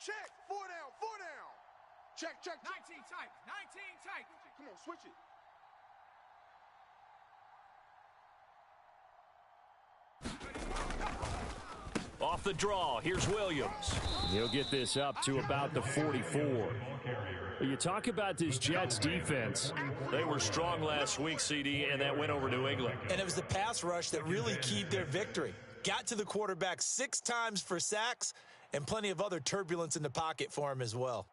check. 4 down, 4 down. Check, check, check. 19 tight, 19 tight. Come on, switch it. Off the draw, here's Williams. He'll get this up to about the 44. You talk about this Jets defense. They were strong last week, CD, and that went over New England. And it was the pass rush that really keyed their victory. Got to the quarterback 6 times for sacks and plenty of other turbulence in the pocket for him as well.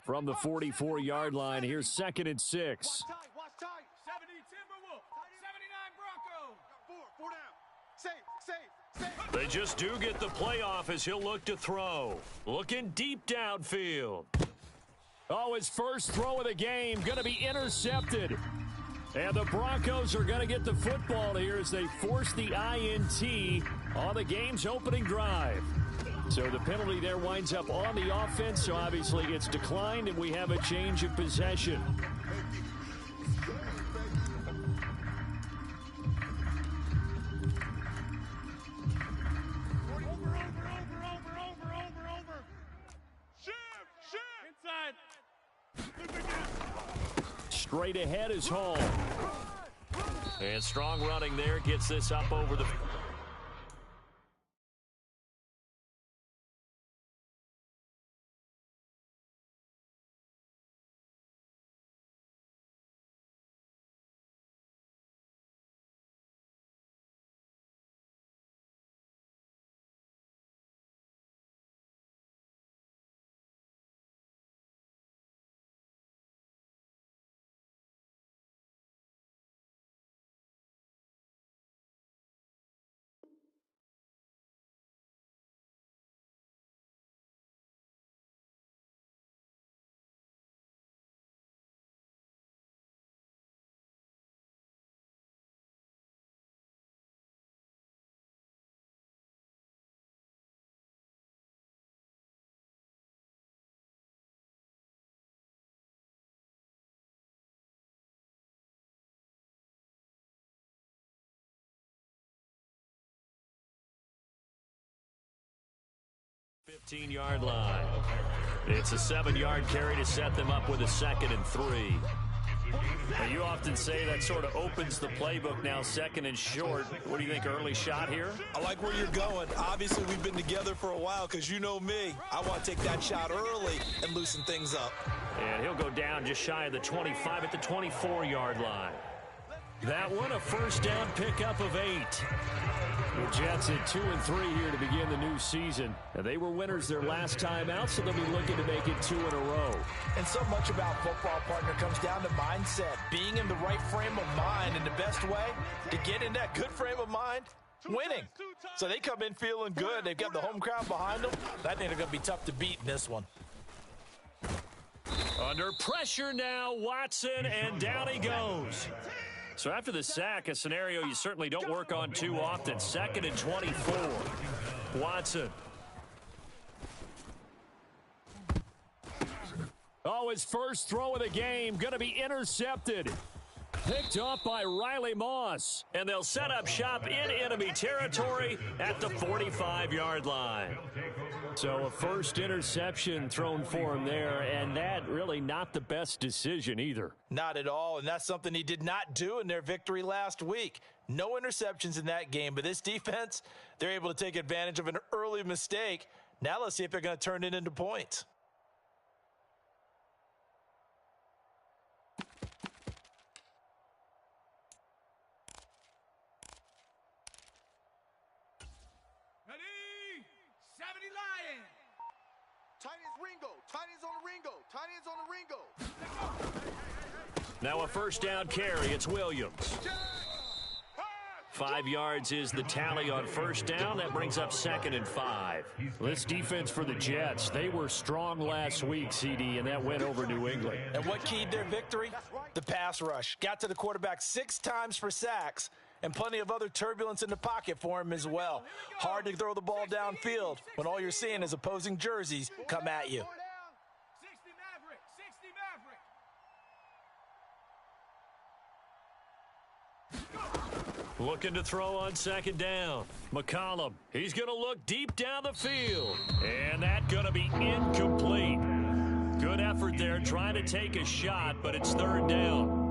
From the 44-yard line, here's 2nd and 6. Watch tight, watch tight. 70 Timberwolves, 79 Broncos. 4 down. Safe. They just do get the playoff as he'll look to throw. Looking deep downfield. Oh, his first throw of the game going to be intercepted. And the Broncos are going to get the football here as they force the INT on the game's opening drive. So the penalty there winds up on the offense, so obviously it's declined, and we have a change of possession. Over. Shift. Inside. Straight ahead is Hall. And strong running there gets this up over the... ...15-yard line. It's a 7-yard carry to set them up with a 2nd and 3. Now, you often say that sort of opens the playbook now, 2nd and short. What do you think, early shot here? I like where you're going. Obviously, we've been together for a while because you know me. I want to take that shot early and loosen things up. And he'll go down just shy of the 25 at the 24-yard line. That one, a first down pickup of 8. The Jets at 2 and 3 here to begin the new season. And they were winners their last time out, so they'll be looking to make it 2 in a row. And so much about football, partner, comes down to mindset. Being in the right frame of mind, and the best way to get in that good frame of mind, winning. So they come in feeling good. They've got the home crowd behind them. I think they're going to be tough to beat in this one. Under pressure now, Watson, and down he goes. So after the sack, a scenario you certainly don't work on too often. 2nd and 24. Watson. Oh, his first throw of the game going to be intercepted. Picked off by Riley Moss. And they'll set up shop in enemy territory at the 45-yard line. So a first interception thrown for him there, and that really not the best decision either. Not at all, and that's something he did not do in their victory last week. No interceptions in that game, but this defense, they're able to take advantage of an early mistake. Now let's see if they're going to turn it into points. Ready? 70 Lions. Tight ends Ringo. Tight ends on the Ringo. Tight ends on the Ringo. Now a first down carry. It's Williams. 5 yards is the tally on first down. That brings up 2nd and 5. This defense for the Jets, they were strong last week, CD, and that went over New England. And what keyed their victory? The pass rush. Got to the quarterback 6 times for sacks and plenty of other turbulence in the pocket for him as well. Hard to throw the ball downfield when all you're seeing is opposing jerseys come at you. 60 Maverick, 60 Maverick. Looking to throw on second down. McCollum, he's going to look deep down the field. And that's going to be incomplete. Good effort there trying to take a shot, but it's third down.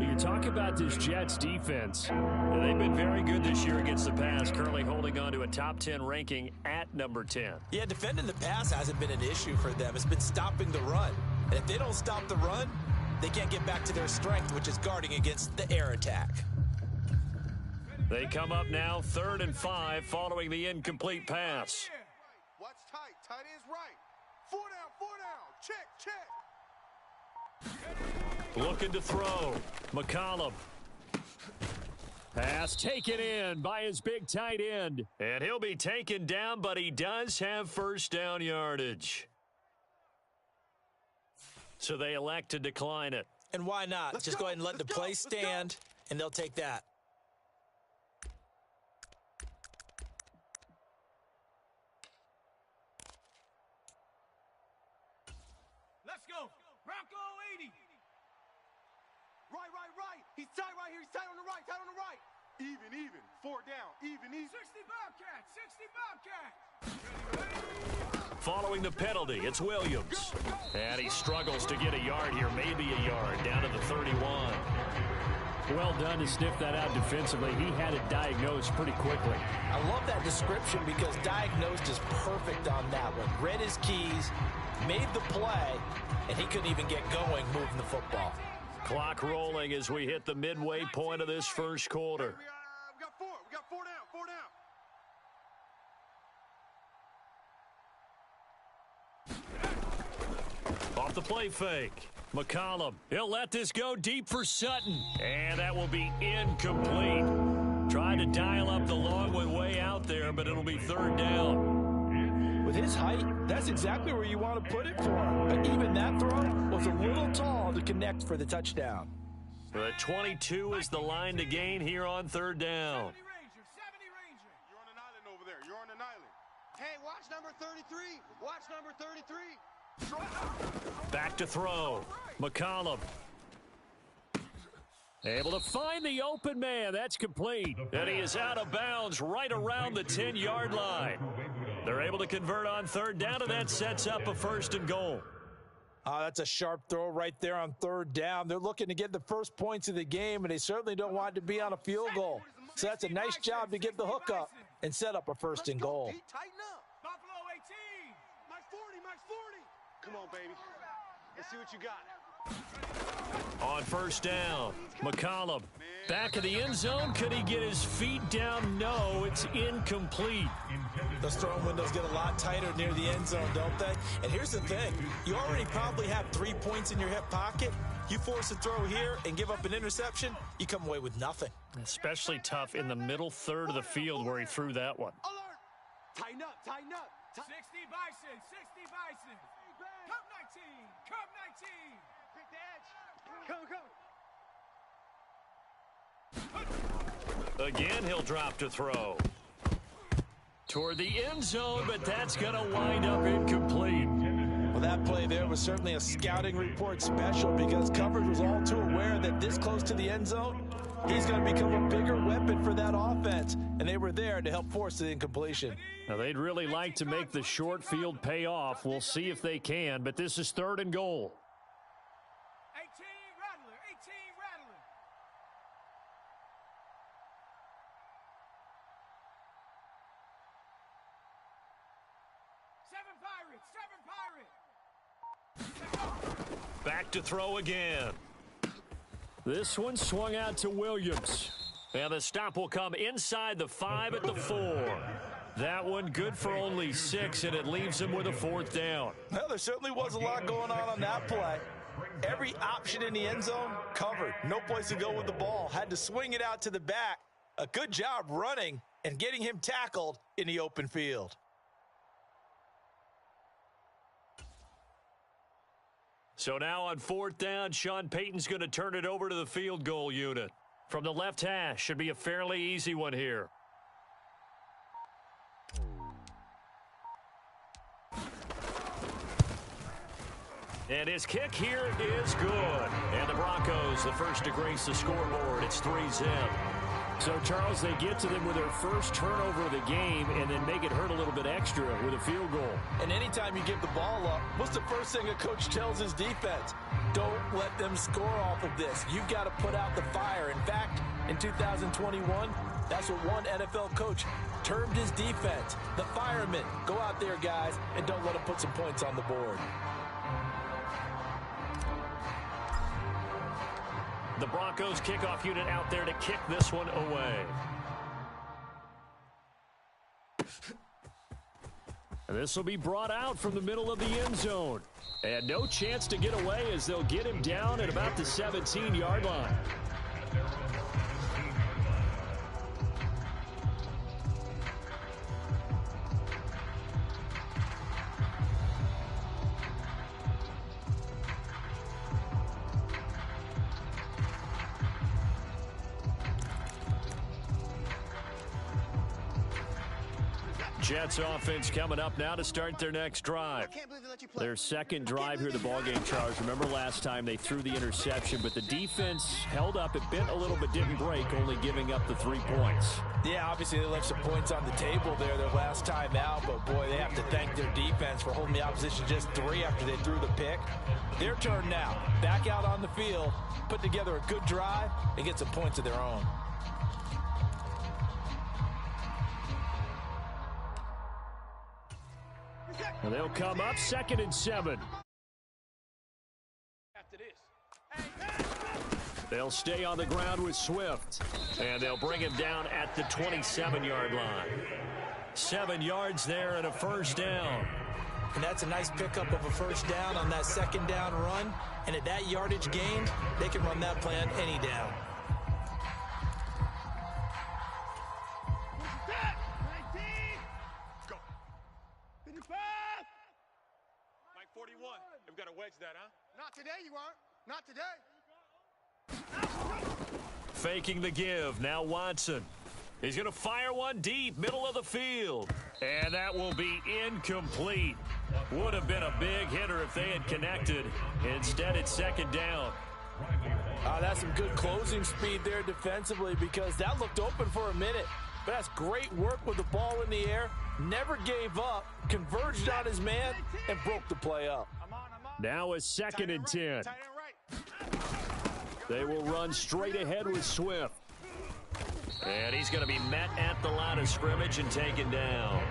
You talk about this Jets defense. They've been very good this year against the pass, currently holding on to a top 10 ranking at number 10. Yeah, defending the pass hasn't been an issue for them. It's been stopping the run. And if they don't stop the run, they can't get back to their strength, which is guarding against the air attack. They come up now 3rd and 5 following the incomplete pass. Watch tight. Tight end's right. 4 down, 4 down. Check, check. Looking to throw. McCollum. Pass taken in by his big tight end. And he'll be taken down, but he does have first down yardage. So they elect to decline it. And why not? Just go ahead and let the play stand, and they'll take that. Let's go. Bronco 80. Right, right, right. He's tight right here. He's tight on the right. Tight on the right. Even, even. 4 down. Even, even. 60 Bobcat, 60 Bobcat. Following the penalty, it's Williams. And he struggles to get a yard here, maybe a yard, down to the 31. Well done to sniff that out defensively. He had it diagnosed pretty quickly. I love that description because diagnosed is perfect on that one. Read his keys, made the play, and he couldn't even get going moving the football. Clock rolling as we hit the midway point of this first quarter. We got 4. We got 4 down. 4 down. Off the play fake. McCollum, he'll let this go deep for Sutton. And that will be incomplete. Trying to dial up the long one way out there, but it'll be 3rd down. With his height, that's exactly where you want to put it for him. But even that throw was a little tall to connect for the touchdown. The 22 is the line to gain here on 3rd down. 70 Ranger. You're on an island over there. You're on an island. Hey, watch number 33. Watch number 33. Back to throw. McCollum. Able to find the open man. That's complete. And he is out of bounds right around the 10-yard line. They're able to convert on 3rd down, and that sets up a 1st and goal. Oh, that's a sharp throw right there on 3rd down. They're looking to get the first points of the game, and they certainly don't want it to be on a field goal. So that's a nice job to get the hook up and set up a 1st and goal. Tighten up. Buffalo 18. Mike 40. Mike 40. Come on, baby. Let's see what you got. On 1st down, McCollum. Back of the end zone. Could he get his feet down? No, it's incomplete. Those throwing windows get a lot tighter near the end zone, don't they? And here's the thing. You already probably have 3 points in your hip pocket. You force a throw here and give up an interception, you come away with nothing. Especially tough in the middle third of the field where he threw that one. Alert. Tighten up. Tighten up. 60 Bison, 60 Bison. Cup 19, Cup 19. Pick the edge. Come, come. Again, he'll drop to throw. Toward the end zone, but that's going to wind up incomplete. Well, that play there was certainly a scouting report special because coverage was all too aware that this close to the end zone, he's going to become a bigger weapon for that offense, and they were there to help force the incompletion. Now, they'd really like to make the short field pay off. We'll see if they can, but this is 3rd and goal. 18 Rattler, 18 Rattler. Seven Pirates. Back to throw again. This one swung out to Williams. And the stop will come inside the 5 at the 4. That one good for only 6, and it leaves him with a 4th down. Well, there certainly was a lot going on that play. Every option in the end zone covered. No place to go with the ball. Had to swing it out to the back. A good job running and getting him tackled in the open field. So now on 4th down, Sean Payton's going to turn it over to the field goal unit. From the left hash, should be a fairly easy one here. And his kick here is good. And the Broncos, the first to grace the scoreboard. It's 3-zip. So, Charles, they get to them with their first turnover of the game and then make it hurt a little bit extra with a field goal. And anytime you give the ball up, what's the first thing a coach tells his defense? Don't let them score off of this. You've got to put out the fire. In fact, in 2021, that's what one NFL coach termed his defense. The firemen. Go out there, guys, and don't let them put some points on the board. The Broncos kickoff unit out there to kick this one away. And this will be brought out from the middle of the end zone. And no chance to get away as they'll get him down at about the 17-yard line. Jets offense coming up now to start their next drive. Their second drive here, the ballgame, Charles. Remember last time they threw the interception, but the defense held up. It bent a little but didn't break, only giving up the 3 points. Yeah, obviously they left some points on the table there their last time out, but boy, they have to thank their defense for holding the opposition just 3 after they threw the pick. Their turn now. Back out on the field, put together a good drive, and get some points of their own. And they'll come up 2nd and 7. They'll stay on the ground with Swift. And they'll bring him down at the 27-yard line. 7 yards there and a first down. And that's a nice pickup of a first down on that second down run. And at that yardage gained, they can run that play on any down. We've got to wedge that, huh? Not today, you aren't. Not today. Faking the give. Now Watson. He's going to fire one deep, middle of the field. And that will be incomplete. Would have been a big hitter if they had connected. Instead, it's second down. That's some good closing speed there defensively because that looked open for a minute. But that's great work with the ball in the air. Never gave up, converged on his man, and broke the play up. Now a 2nd and 10. They will run straight ahead with Swift. And he's going to be met at the line of scrimmage and taken down.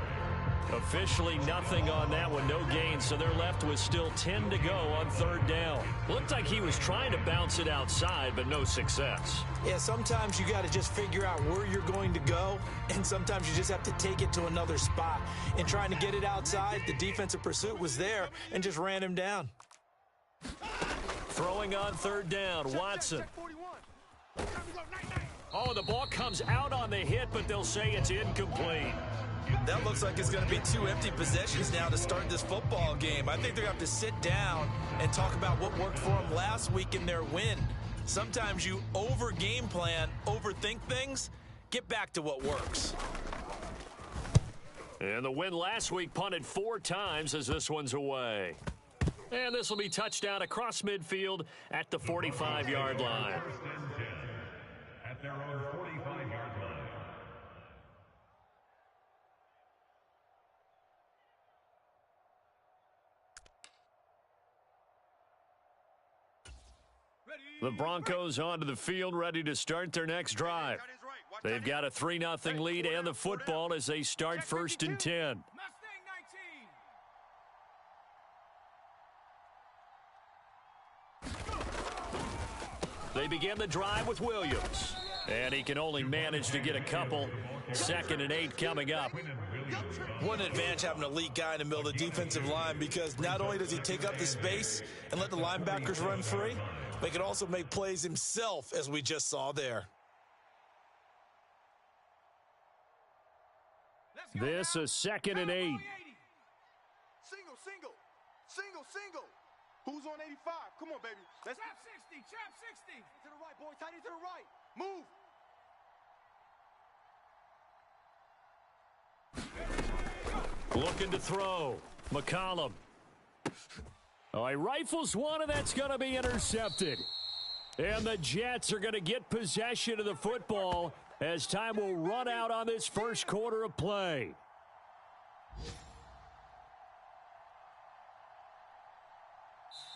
Officially nothing on that one, no gain, so they're left with still 10 to go on 3rd down. Looked like he was trying to bounce it outside, but no success. Yeah, sometimes you got to just figure out where you're going to go, and sometimes you just have to take it to another spot. In trying to get it outside, the defensive pursuit was there and just ran him down. Throwing on 3rd down, Watson. Oh, the ball comes out on the hit, but they'll say it's incomplete. That looks like it's going to be 2 empty possessions now to start this football game. I think they're going to have to sit down and talk about what worked for them last week in their win. Sometimes you over-game plan, overthink things. Get back to what works. And the win last week punted 4 times as this one's away. And this will be touchdown across midfield at the 45-yard line. At their own 45-yard line. The Broncos onto the field, ready to start their next drive. They've got a 3-0 lead and the football as they start 1st and 10. They begin the drive with Williams. And he can only manage to get a couple. 2nd and 8 coming up. What an advantage having an elite guy in the middle of the defensive line because not only does he take up the space and let the linebackers run free, but he can also make plays himself, as we just saw there. This is 2nd and 8. Single, single, single, single. Who's on 85? Come on, baby. Let's Trap 60, trap 60. to the right, boy. Tight end to the right. Move. Looking to throw. McCollum. Oh, he rifles one, and that's going to be intercepted. And the Jets are going to get possession of the football as time will run out on this first quarter of play.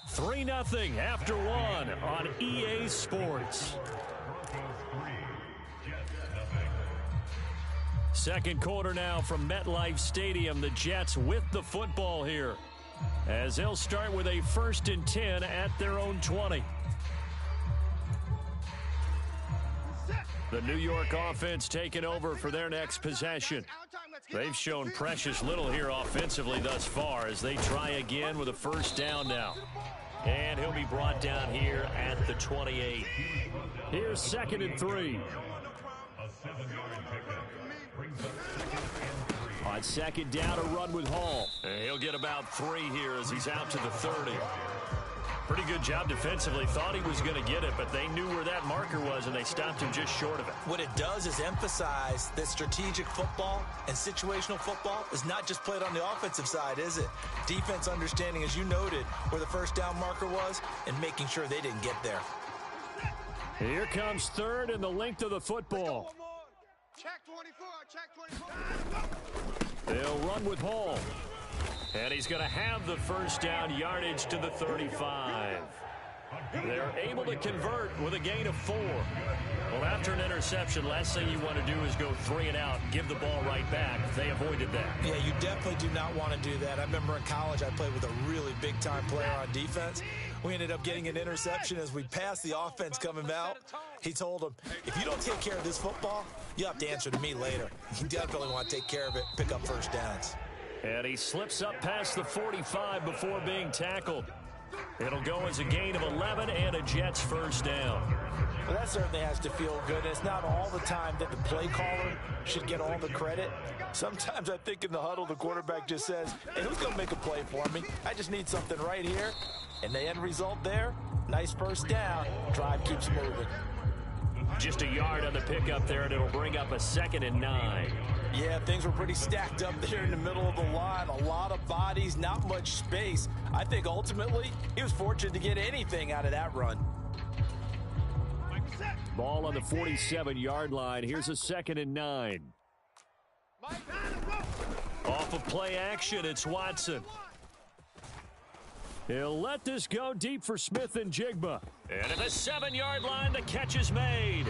Three 0 after one on EA Sports. Second quarter now from MetLife Stadium. The Jets with the football here as they'll start with a 1st and 10 at their own 20. The New York offense taking over for their next possession. They've shown precious little here offensively thus far as they try again with a first down now. And he'll be brought down here at the 28. Here's 2nd and 3. On 2nd down, a run with Hall. And he'll get about 3 here as he's out to the 30. Pretty good job defensively. Thought he was going to get it, but they knew where that marker was, and they stopped him just short of it. What it does is emphasize that strategic football and situational football is not just played on the offensive side, is it? Defense understanding, as you noted, where the first down marker was and making sure they didn't get there. Here comes 3rd and the length of the football. Check 24. Check 24. They'll run with Hall. And he's going to have the first down yardage to the 35. They're able to convert with a gain of 4. Well, after an interception, last thing you want to do is go 3 and out, give the ball right back. They avoided that. Yeah, you definitely do not want to do that. I remember in college I played with a really big-time player on defense. We ended up getting an interception as we passed the offense coming out. He told him, if you don't take care of this football, you have to answer to me later. You definitely want to take care of it, pick up first downs. And he slips up past the 45 before being tackled. It'll go as a gain of 11 and a Jets first down. Well, that certainly has to feel good. It's not all the time that the play caller should get all the credit. Sometimes I think in the huddle, the quarterback just says, hey, who's going to make a play for me? I just need something right here. And the end result there, nice first down. Drive keeps moving. Just a yard on the pickup there, and it'll bring up a 2nd and 9. Yeah, things were pretty stacked up there in the middle of the line. A lot of bodies, not much space. I think ultimately he was fortunate to get anything out of that run. Ball on the 47-yard line. Here's a 2nd and 9. Off of play action, it's Watson. He'll let this go deep for Smith and Jigba. And at the 7-yard line, the catch is made.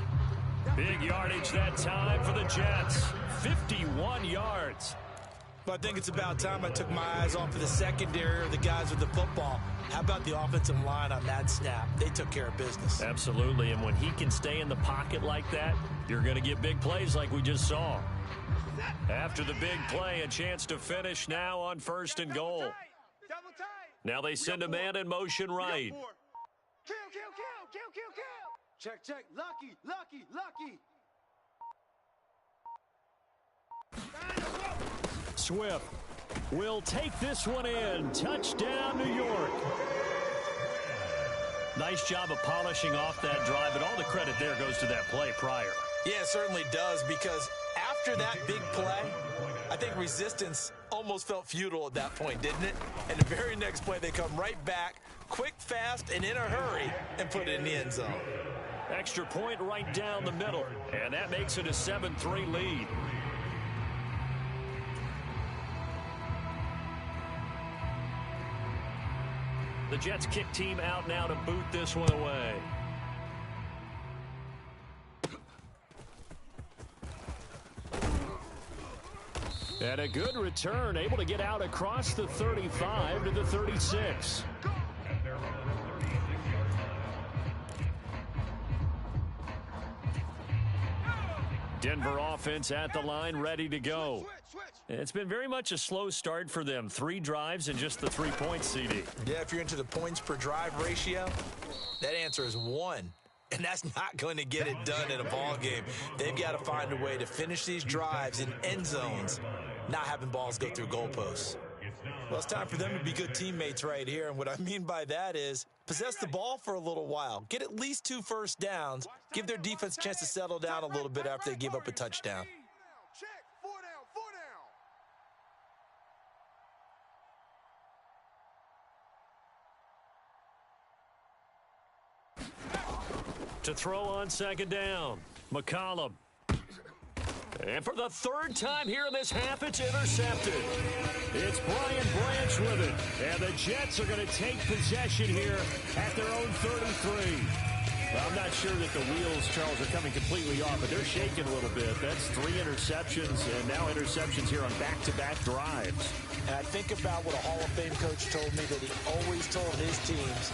Big yardage that time for the Jets. 51 yards. But I think it's about time I took my eyes off of the secondary or the guys with the football. How about the offensive line on that snap? They took care of business. Absolutely, and when he can stay in the pocket like that, you're going to get big plays like we just saw. After the big play, a chance to finish now on 1st and goal. Now they send a man in motion right. Kill. Check. Lucky. Swift will take this one in. Touchdown, New York. Nice job of polishing off that drive, and all the credit there goes to that play prior. Yeah, it certainly does, because after that big play, I think resistance almost felt futile at that point, didn't it? And the very next play, they come right back, quick, fast, and in a hurry, and put it in the end zone. Extra point right down the middle, and that makes it a 7-3 lead. The Jets kick team out now to boot this one away. And a good return, able to get out across the 35 to the 36. Denver offense at the line, ready to go. It's been very much a slow start for them. 3 drives and just the 3 points, CD. Yeah, if you're into the points per drive ratio, that answer is 1. And that's not going to get it done in a ball game. They've got to find a way to finish these drives in end zones, not having balls go through goalposts. Well, it's time for them to be good teammates right here, and what I mean by that is possess the ball for a little while, get at least 2 first downs, give their defense a chance to settle down a little bit after they give up a touchdown. Check. 4 down. To throw on second down, McCollum. And for the 3rd time here in this half, it's intercepted. It's Brian Branch with it. And the Jets are going to take possession here at their own 33. Well, I'm not sure that the wheels, Charles, are coming completely off, but they're shaking a little bit. That's 3 interceptions, and now interceptions here on back-to-back drives. And I think about what a Hall of Fame coach told me that he always told his teams,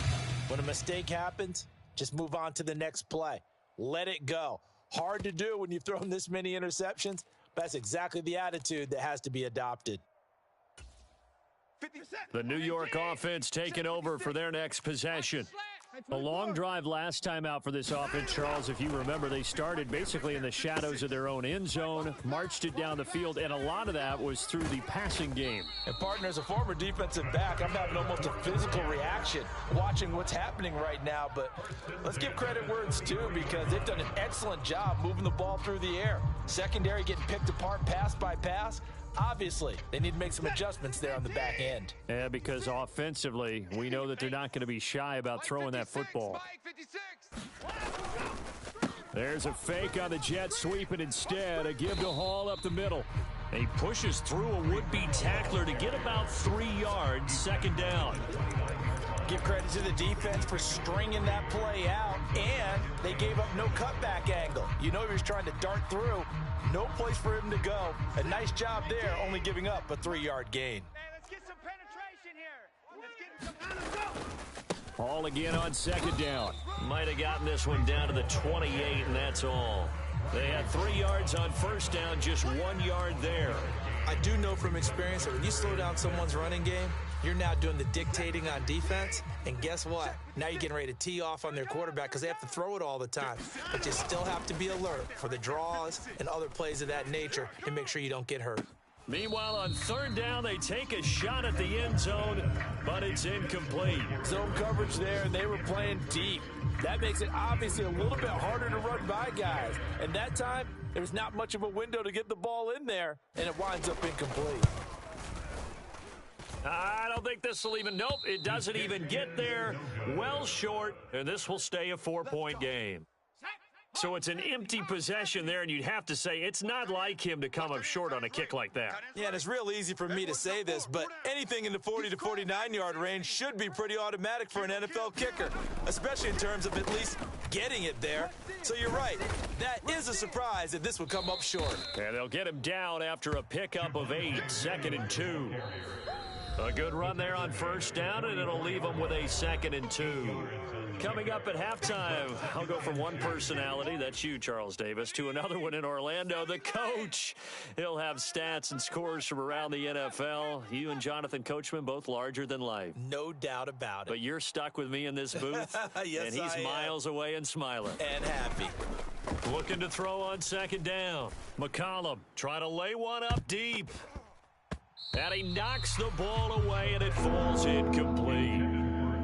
when a mistake happens, just move on to the next play. Let it go. Hard to do when you've thrown this many interceptions, but that's exactly the attitude that has to be adopted. The New York offense taking over for their next possession. A long drive last time out for this offense, Charles. If you remember, they started basically in the shadows of their own end zone, marched it down the field, and a lot of that was through the passing game. And, partner, as a former defensive back, I'm having almost a physical reaction watching what's happening right now. But let's give credit where it's due, because they've done an excellent job moving the ball through the air. Secondary getting picked apart pass by pass. Obviously, they need to make some adjustments there on the back end. Yeah, because offensively, we know that they're not going to be shy about throwing that football. There's a fake on the Jets, sweeping instead. A give to Hall up the middle. And he pushes through a would-be tackler to get about 3 yards, second down. Give credit to the defense for stringing that play out, and they gave up no cutback angle. You know he was trying to dart through. No place for him to go. A nice job there, only giving up a 3-yard gain. Hey, let's get some penetration here. Let's get some. Hall again on second down. Might have gotten this one down to the 28, and that's all. They had 3 yards on first down, just 1 yard there. I do know from experience that when you slow down someone's running game, you're now doing the dictating on defense, and guess what? Now you're getting ready to tee off on their quarterback because they have to throw it all the time. But you still have to be alert for the draws and other plays of that nature to make sure you don't get hurt. Meanwhile, on third down, they take a shot at the end zone, but it's incomplete. Zone coverage there, and they were playing deep. That makes it obviously a little bit harder to run by guys. And that time, there was not much of a window to get the ball in there, and it winds up incomplete. I don't think this will even, nope, it doesn't even get there. Well short, and this will stay a 4-point game. So it's an empty possession there, and you'd have to say it's not like him to come up short on a kick like that. Yeah, and it's real easy for me to say this, but anything in the 40 to 49-yard range should be pretty automatic for an NFL kicker, especially in terms of at least getting it there. So you're right. That is a surprise that this would come up short. And they'll get him down after a pickup of 8, 2nd and 2. A good run there on first down, and it'll leave them with a 2nd and 2. Coming up at halftime, I'll go from one personality, that's you, Charles Davis, to another one in Orlando, the coach. He'll have stats and scores from around the NFL. You and Jonathan Coachman, both larger than life. No doubt about it. But you're stuck with me in this booth, yes, and he's miles away and smiling. And happy. Looking to throw on second down. McCollum trying to lay one up deep. And he knocks the ball away, and it falls incomplete.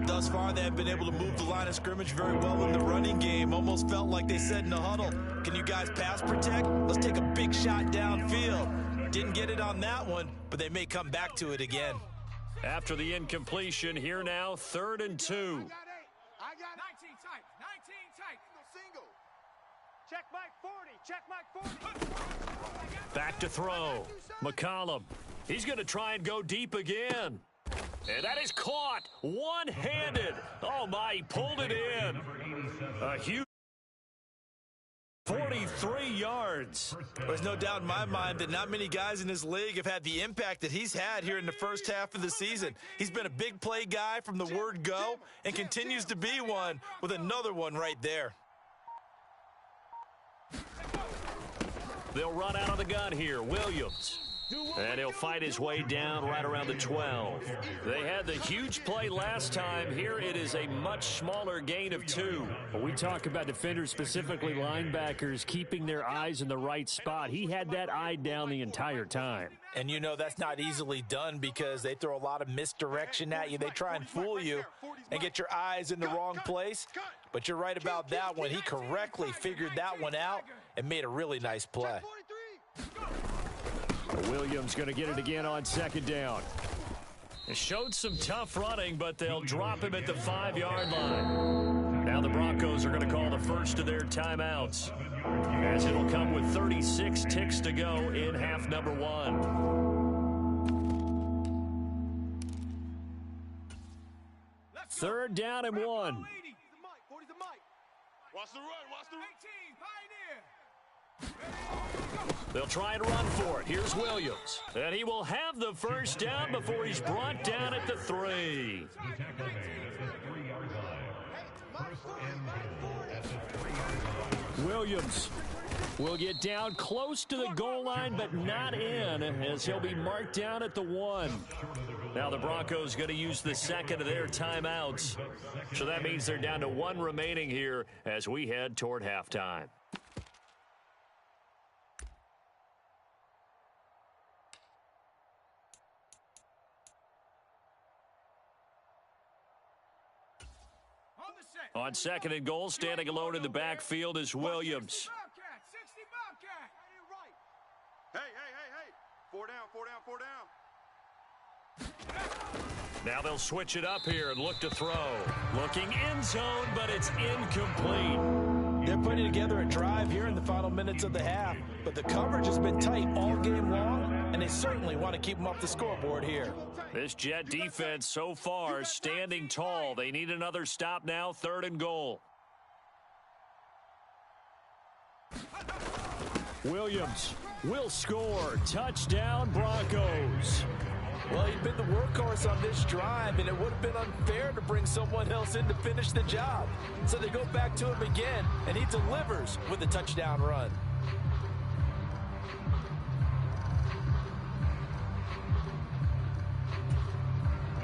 Thus far, they have been able to move the line of scrimmage very well in the running game. Almost felt like they said in the huddle, can you guys pass protect? Let's take a big shot downfield. Didn't get it on that one, but they may come back to it again. After the incompletion, here now, 3rd and 2. I got 19 tight. 19 tight. Single. Check Mike 40. Check Mike 40. Back to throw. McCollum. He's going to try and go deep again. And that is caught one-handed. Oh, my, he pulled it in. A huge 43 yards. There's no doubt in my mind that not many guys in this league have had the impact that he's had here in the first half of the season. He's been a big play guy from the word go and continues to be one with another one right there. They'll run out of the gun here. Williams. And he'll fight his way down right around the 12. They had the huge play last time. Here it is a much smaller gain of 2. Well, we talk about defenders, specifically linebackers, keeping their eyes in the right spot. He had that eye down the entire time. And you know that's not easily done because they throw a lot of misdirection at you. They try and fool you and get your eyes in the wrong place. But you're right about that one. He correctly figured that one out and made a really nice play. Williams going to get it again on second down. It showed some tough running, but they'll drop him at the 5-yard line. Now the Broncos are going to call the first of their timeouts, as it'll come with 36 ticks to go in half number 1. Third down and 1. Watch the run. Watch the 18, Pioneer. They'll try and run for it. Here's Williams. And he will have the first down before he's brought down at the 3. Williams will get down close to the goal line, but not in, as he'll be marked down at the 1. Now the Broncos going to use the second of their timeouts. So that means they're down to 1 remaining here as we head toward halftime. On second and goal, standing alone in the backfield is Williams. Hey. 4 down. Now they'll switch it up here and look to throw. Looking end zone, but it's incomplete. They're putting together a drive here in the final minutes of the half, but the coverage has been tight all game long, and they certainly want to keep them off the scoreboard here. This Jet defense so far standing tall. They need another stop now, 3rd and goal. Williams will score. Touchdown, Broncos. Well, he'd been the workhorse on this drive, and it would have been unfair to bring someone else in to finish the job. So they go back to him again, and he delivers with a touchdown run.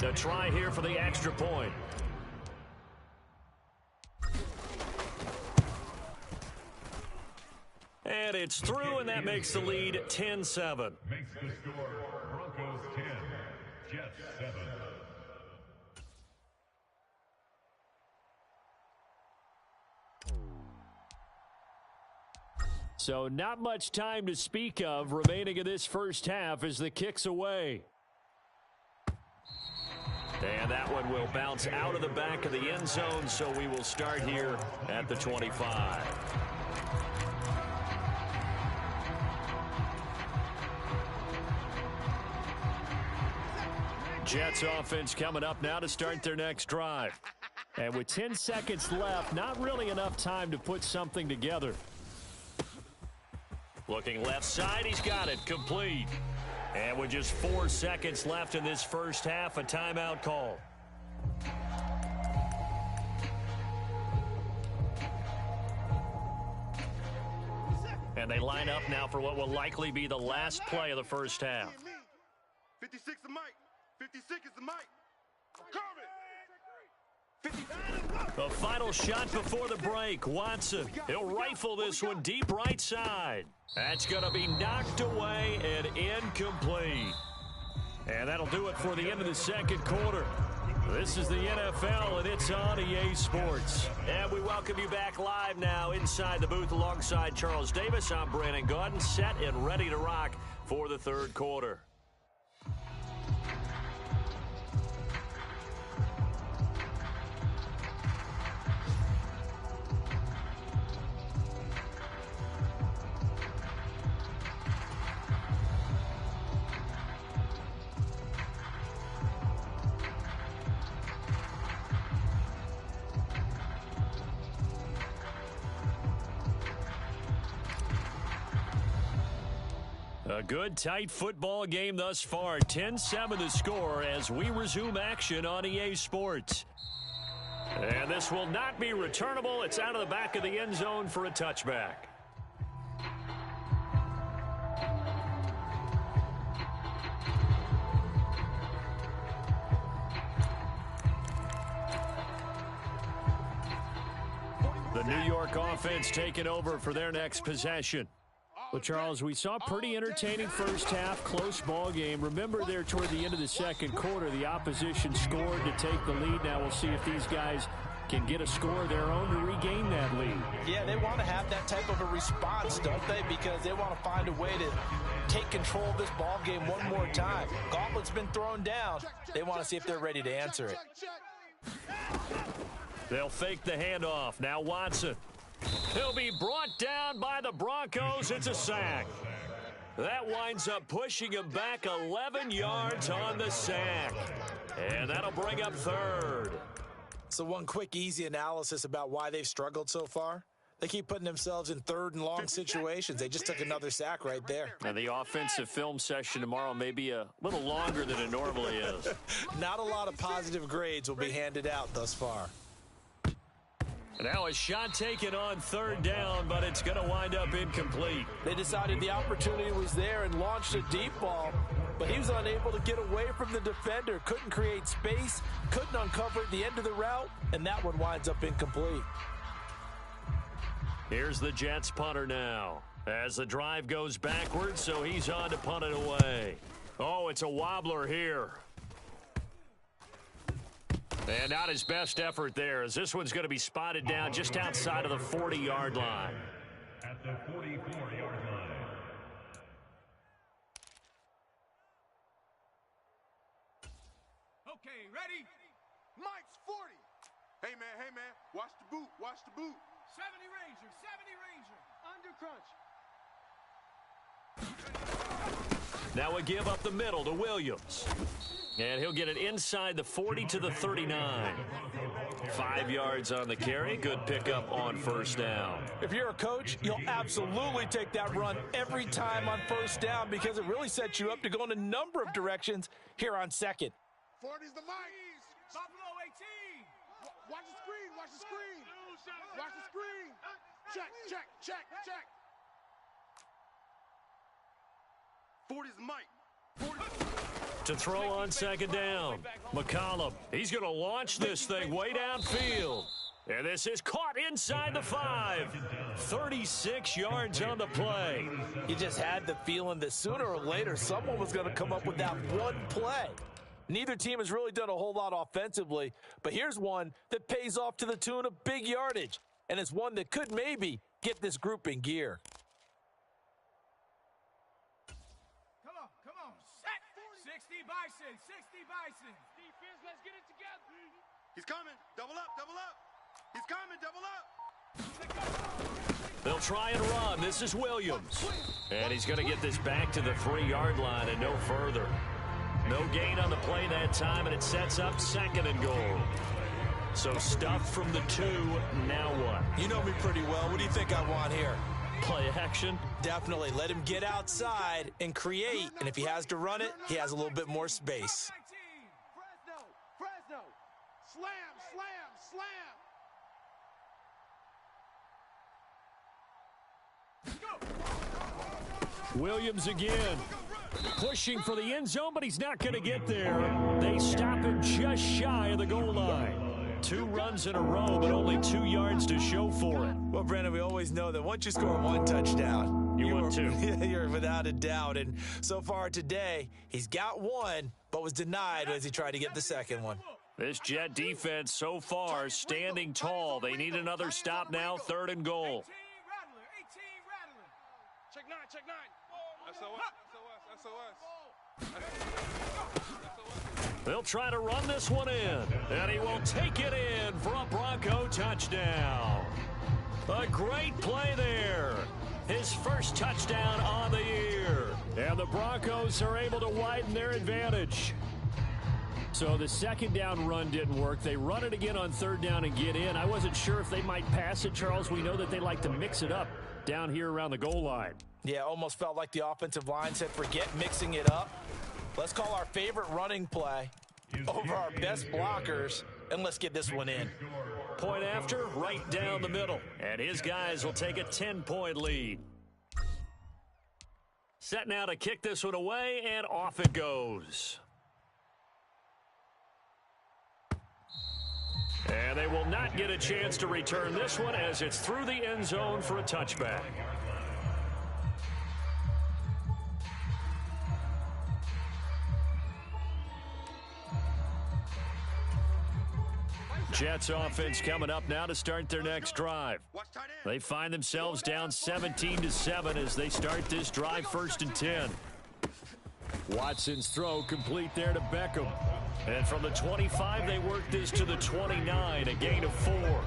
To try here for the extra point. And it's through, and that makes the lead 10-7. Makes the score Broncos 10, Jets 7. So not much time to speak of remaining in this first half as the kick's away. And that one will bounce out of the back of the end zone, so we will start here at the 25. Jets offense coming up now to start their next drive. And with 10 seconds left, not really enough time to put something together. Looking left side, he's got it, complete. And with just 4 seconds left in this first half, a timeout call. And they line up now for what will likely be the last play of the first half. 56 the mic. 56 is the mic. The final shot before the break. Watson, he'll rifle this one deep right side. That's going to be knocked away and incomplete. And that'll do it for the end of the second quarter. This is the NFL, and it's on EA Sports. And we welcome you back live now inside the booth alongside Charles Davis. I'm Brandon Gaudin, set and ready to rock for the third quarter. A good, tight football game thus far. 10-7 the score as we resume action on EA Sports. And this will not be returnable. It's out of the back of the end zone for a touchback. New York offense taking over for their next possession. Well, Charles, we saw a pretty entertaining first half, close ball game. Remember there toward the end of the second quarter, the opposition scored to take the lead. Now we'll see if these guys can get a score of their own to regain that lead. Yeah, they want to have that type of a response, don't they? Because they want to find a way to take control of this ball game one more time. Gauntlet's been thrown down. They want to see if they're ready to answer it. They'll fake the handoff. Now Watson. He'll be brought down by the Broncos. It's a sack. That winds up pushing him back 11 yards on the sack. And that'll bring up third. So one quick, easy analysis about why they've struggled so far. They keep putting themselves in third and long situations. They just took another sack right there. And the offensive film session tomorrow may be a little longer than it normally is. Not a lot of positive grades will be handed out thus far. Now a shot taken on third down, but it's going to wind up incomplete. They decided the opportunity was there and launched a deep ball, but he was unable to get away from the defender, couldn't create space, couldn't uncover the end of the route, and that one winds up incomplete. Here's the Jets punter now as the drive goes backwards, so he's on to punt it away. Oh, it's a wobbler here. And not his best effort there, as this one's going to be spotted down just outside of the 40-yard line. At the 44-yard line. Okay, ready? Mike's 40. Hey, man, watch the boot, watch the boot. 70 Ranger, 70 Ranger. Under crunch. Now we give up the middle to Williams. And he'll get it inside the 40 to the 39. 5 yards on the carry. Good pickup on first down. If you're a coach, you'll absolutely take that run every time on first down because it really sets you up to go in a number of directions here on second. 40's the mic. Buffalo 18. Watch the screen, watch the screen. Watch the screen. Check. 40's the mic. 40's To throw on second down. McCollum, he's going to launch this thing way downfield. And this is caught inside the 5. 36 yards on the play. You just had the feeling that sooner or later someone was going to come up with that one play. Neither team has really done a whole lot offensively, but here's one that pays off to the tune of big yardage, and it's one that could maybe get this group in gear. Come on. Set. 60 Bison. Defense, let's get it together. He's coming. Double up. He's coming. Double up. They'll try and run. This is Williams. And he's going to get this back to the 3-yard line and no further. No gain on the play that time, and it sets up second and goal. So stuff from the 2, now what? You know me pretty well. What do you think I want here? Play action? Definitely. Let him get outside and create, and if he has to run it, he has a little bit more space. Fresno. Slam. Williams again. Pushing for the end zone, but he's not going to get there. They stop him just shy of the goal line. 2 runs in a row, but only 2 yards to show for it. Well, Brandon, we always know that once you score 1 touchdown, you want 2. You're without a doubt. And so far today, he's got 1, but was denied as he tried to get the second one. This Jet defense so far standing tall. They need another stop now, 3rd and goal. 18 Rattler. Check 9. They'll try to run this one in, and he will take it in for a Bronco touchdown. A great play there. His first touchdown on the year. And the Broncos are able to widen their advantage. So the second down run didn't work. They run it again on 3rd down and get in. I wasn't sure if they might pass it, Charles. We know that they like to mix it up down here around the goal line. Yeah, almost felt like the offensive line said, forget mixing it up. Let's call our favorite running play over our best blockers, and let's get this one in. Point after, right down the middle. And his guys will take a 10-point lead. Set now to kick this one away, and off it goes. And they will not get a chance to return this one as it's through the end zone for a touchback. Jets offense coming up now to start their next drive. They find themselves down 17-7 as they start this drive, 1st and 10. Watson's throw complete there to Beckham. And from the 25, they work this to the 29, a gain of 4.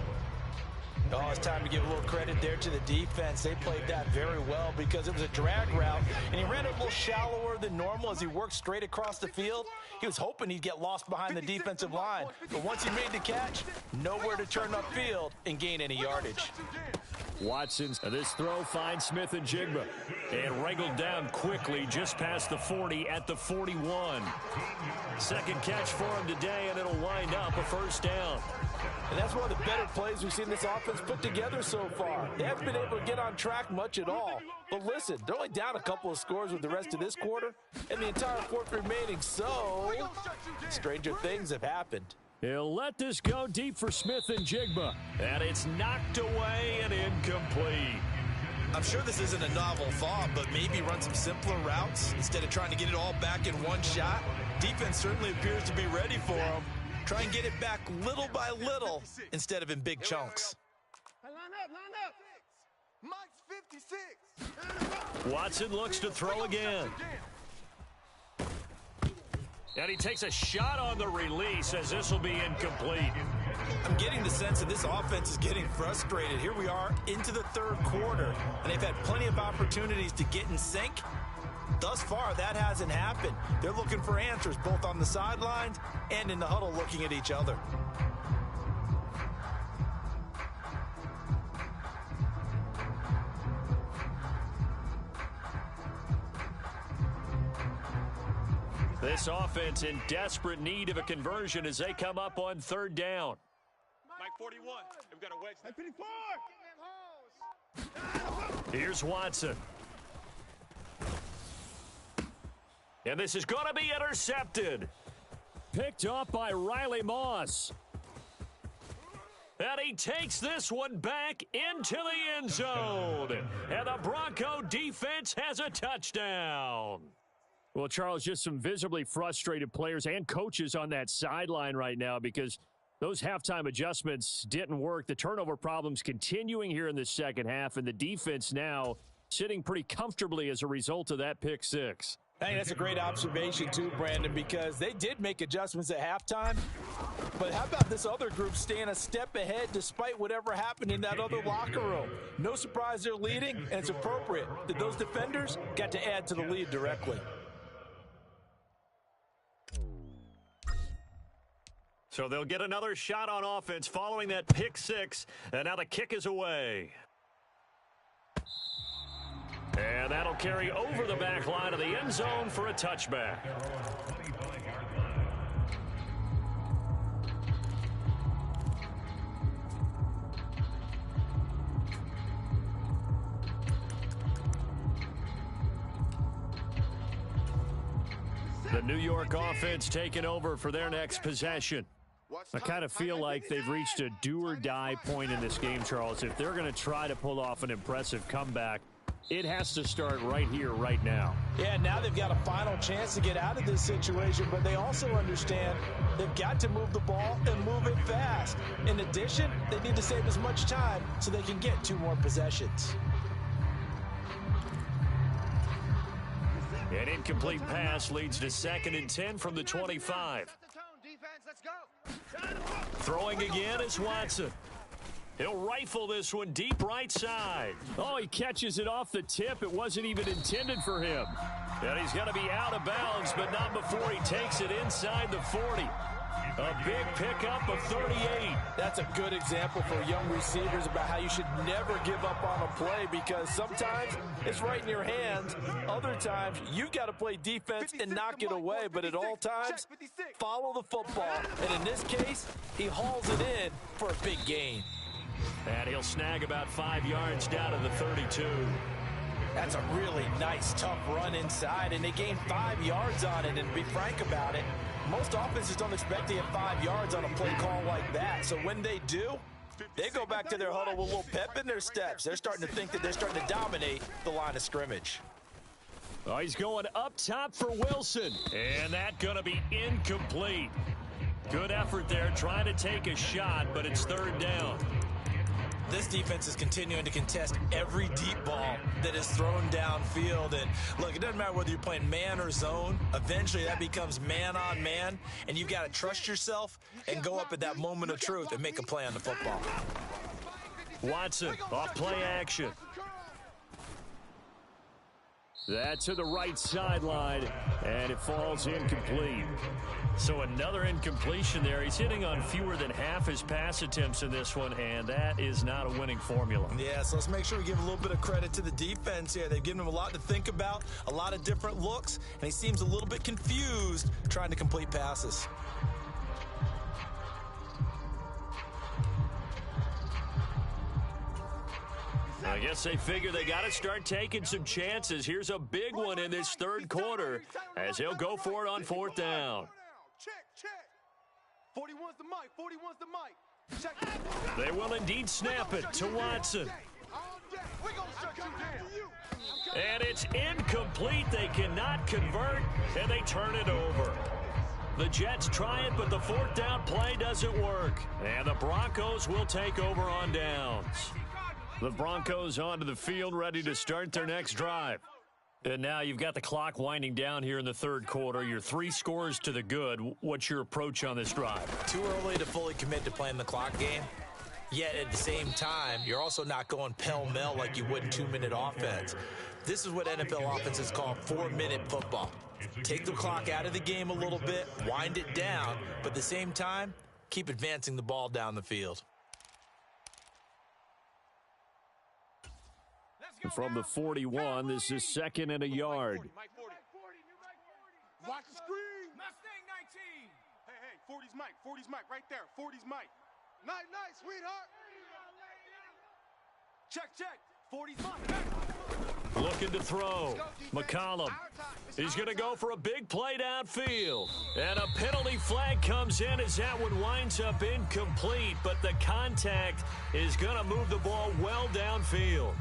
Oh, it's time to give a little credit there to the defense. They played that very well because it was a drag route, and he ran it a little shallower than normal as he worked straight across the field. He was hoping he'd get lost behind the defensive line, but once he made the catch, nowhere to turn upfield and gain any yardage. Watson's this throw finds Smith and Jigba and wrangled down quickly just past the 40 at the 41. Second catch for him today, and it'll wind up a 1st down. And that's one of the better plays we've seen this offense put together so far. They haven't been able to get on track much at all. But listen, they're only down a couple of scores with the rest of this quarter and the entire 4th remaining, so stranger things have happened. He'll let this go deep for Smith and Jigba, and it's knocked away and incomplete. I'm sure this isn't a novel thought, but maybe run some simpler routes instead of trying to get it all back in one shot. Defense certainly appears to be ready for him. Try and get it back little by little instead of in big chunks. Line up. Mike's 56. Watson looks to throw again. And he takes a shot on the release as this will be incomplete. I'm getting the sense that this offense is getting frustrated. Here we are into the 3rd quarter, and they've had plenty of opportunities to get in sync. Thus far, that hasn't happened. They're looking for answers both on the sidelines and in the huddle looking at each other. This offense in desperate need of a conversion as they come up on 3rd down. Mike 41. We've got a wedge. Mike 54. Here's Watson. And this is going to be intercepted. Picked up by Riley Moss. And he takes this one back into the end zone. And the Bronco defense has a touchdown. Well, Charles, just some visibly frustrated players and coaches on that sideline right now because those halftime adjustments didn't work. The turnover problems continuing here in the second half, and the defense now sitting pretty comfortably as a result of that pick 6. Hey, that's a great observation too, Brandon, because they did make adjustments at halftime. But how about this other group staying a step ahead despite whatever happened in that other locker room? No surprise they're leading, and it's appropriate that those defenders got to add to the lead directly. So they'll get another shot on offense following that pick 6, and now the kick is away. And that'll carry over the back line of the end zone for a touchback. The New York offense taking over for their next possession. I kind of feel like they've reached a do-or-die point in this game, Charles. If they're going to try to pull off an impressive comeback, it has to start right here, right now. Yeah, now they've got a final chance to get out of this situation, but they also understand they've got to move the ball and move it fast. In addition, they need to save as much time so they can get 2 more possessions. An incomplete pass leads to 2nd and 10 from the 25. Throwing again is Watson. He'll rifle this one deep right side. Oh, he catches it off the tip. It wasn't even intended for him. And he's going to be out of bounds, but not before he takes it inside the 40. A big pickup of 38. That's a good example for young receivers about how you should never give up on a play because sometimes it's right in your hands. Other times, you've got to play defense and knock it away. But at all times, follow the football. And in this case, he hauls it in for a big gain. And he'll snag about 5 yards down to the 32. That's a really nice, tough run inside, and they gained 5 yards on it. And to be frank about it, most offenses don't expect to get 5 yards on a play call like that. So when they do, they go back to their huddle with a little pep in their steps. They're starting to think that they're starting to dominate the line of scrimmage. Oh, he's going up top for Wilson, and that's going to be incomplete. Good effort there, trying to take a shot, but it's third down. This defense is continuing to contest every deep ball that is thrown downfield. And look, it doesn't matter whether you're playing man or zone. Eventually that becomes man on man, and you've got to trust yourself and go up at that moment of truth and make a play on the football. Watson off play action. That's to the right sideline, and it falls incomplete. So another incompletion there. He's hitting on fewer than half his pass attempts in this one, and that is not a winning formula. Yeah, so let's make sure we give a little bit of credit to the defense here. They've given him a lot to think about, a lot of different looks, and he seems a little bit confused trying to complete passes. I guess they figure they got to start taking some chances. Here's a big one in this third quarter as he'll go for it on fourth down. Check. 41's the mic. 41's the mic. Check. They will indeed snap it to Watson. And it's incomplete. They cannot convert, and they turn it over. The Jets try it, but the fourth down play doesn't work. And the Broncos will take over on downs. The Broncos onto the field, ready to start their next drive. And now you've got the clock winding down here in the third quarter. You're 3 scores to the good. What's your approach on this drive? Too early to fully commit to playing the clock game. Yet at the same time, you're also not going pell-mell like you would in 2-minute offense. This is what NFL offenses call 4-minute football. Take the clock out of the game a little bit, wind it down, but at the same time, keep advancing the ball down the field. From the 41, this is second and a yard. Watch the screen. Mustang 19. Hey, 40's Mike. 40's Mike right there. 40's Mike. Night, sweetheart. Check. 40's Mike. Looking to throw. McCollum. He's going to go for a big play downfield. And a penalty flag comes in as that one winds up incomplete, but the contact is going to move the ball well downfield.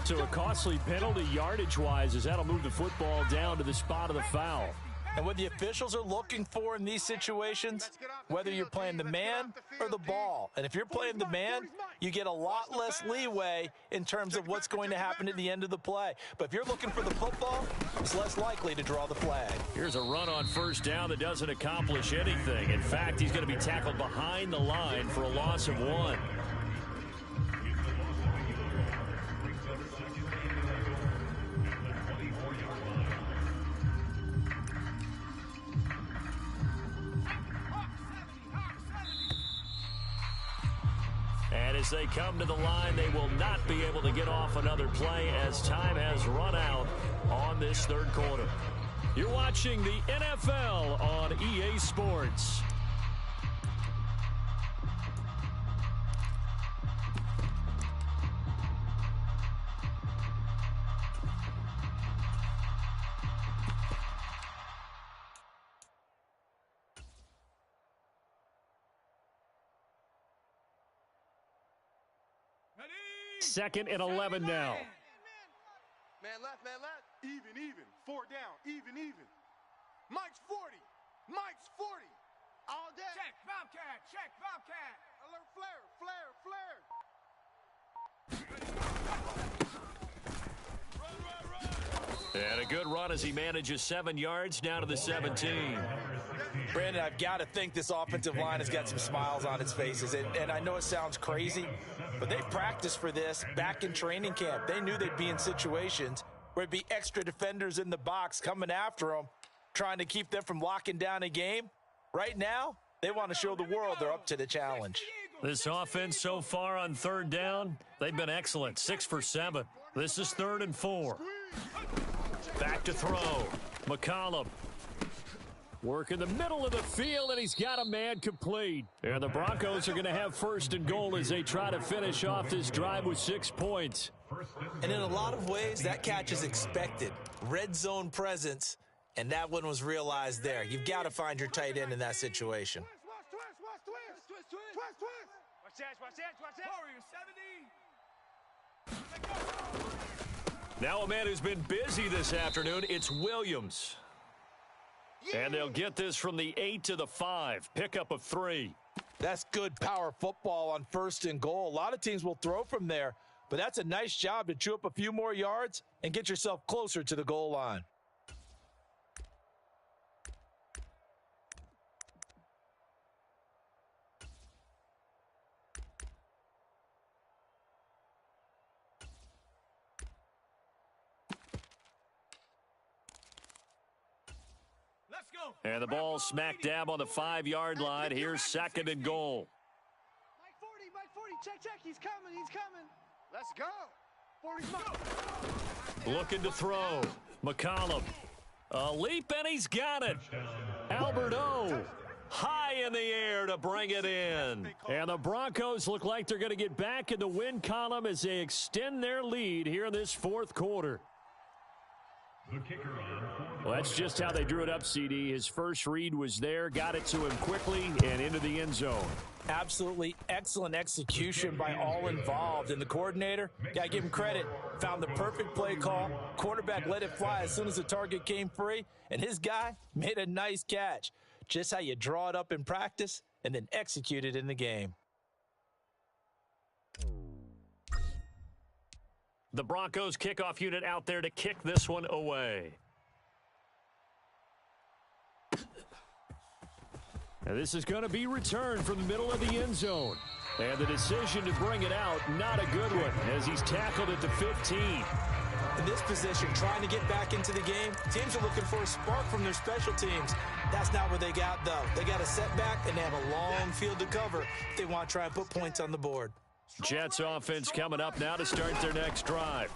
So a costly penalty yardage-wise as that'll move the football down to the spot of the foul. And what the officials are looking for in these situations, whether you're playing the man or the ball. And if you're playing the man, you get a lot less leeway in terms of what's going to happen at the end of the play. But if you're looking for the football, it's less likely to draw the flag. Here's a run on first down that doesn't accomplish anything. In fact, he's going to be tackled behind the line for a loss of 1. And as they come to the line, they will not be able to get off another play as time has run out on this third quarter. You're watching the NFL on EA Sports. Second and 11 now. Man left. Even. 4 down. Even. Mike's 40. All day. Check, Bobcat. Alert, flare. And a good run as he manages 7 yards down to the 17. Brandon, I've got to think this offensive line has got some smiles on its faces. And I know it sounds crazy, but they practiced for this back in training camp. They knew they'd be in situations where it'd be extra defenders in the box coming after them, trying to keep them from locking down a game. Right now, they want to show the world they're up to the challenge. This offense so far on third down, they've been excellent. 6 for 7. This is 3rd and 4. Back to throw. McCollum. Work in the middle of the field, and he's got a man complete. And the Broncos are going to have first and goal as they try to finish off this drive with 6 points. And in a lot of ways, that catch is expected. Red zone presence, and that one was realized there. You've got to find your tight end in that situation. Now a man who's been busy this afternoon, it's Williams. And they'll get this from the 8 to the 5. Pickup of 3. That's good power football on first and goal. A lot of teams will throw from there, but that's a nice job to chew up a few more yards and get yourself closer to the goal line. And the ball smack dab on the 5-yard line. Here's second and goal. Mike 40, check, he's coming. Let's go. 40's looking to throw. McCollum. A leap, and he's got it. Albert O. High in the air to bring it in. And the Broncos look like they're going to get back in the win column as they extend their lead here in this fourth quarter. Well, that's just how they drew it up, CD. His first read was there, got it to him quickly, and into the end zone. Absolutely excellent execution by all involved. And the coordinator, got to give him credit, found the perfect play call. Quarterback let it fly as soon as the target came free, and his guy made a nice catch. Just how you draw it up in practice and then execute it in the game. The Broncos kickoff unit out there to kick this one away. And this is going to be returned from the middle of the end zone. And the decision to bring it out, not a good one, as he's tackled at the 15. In this position, trying to get back into the game, teams are looking for a spark from their special teams. That's not what they got, though. They got a setback, and they have a long field to cover if they want to try and put points on the board. Jets offense coming up now to start their next drive.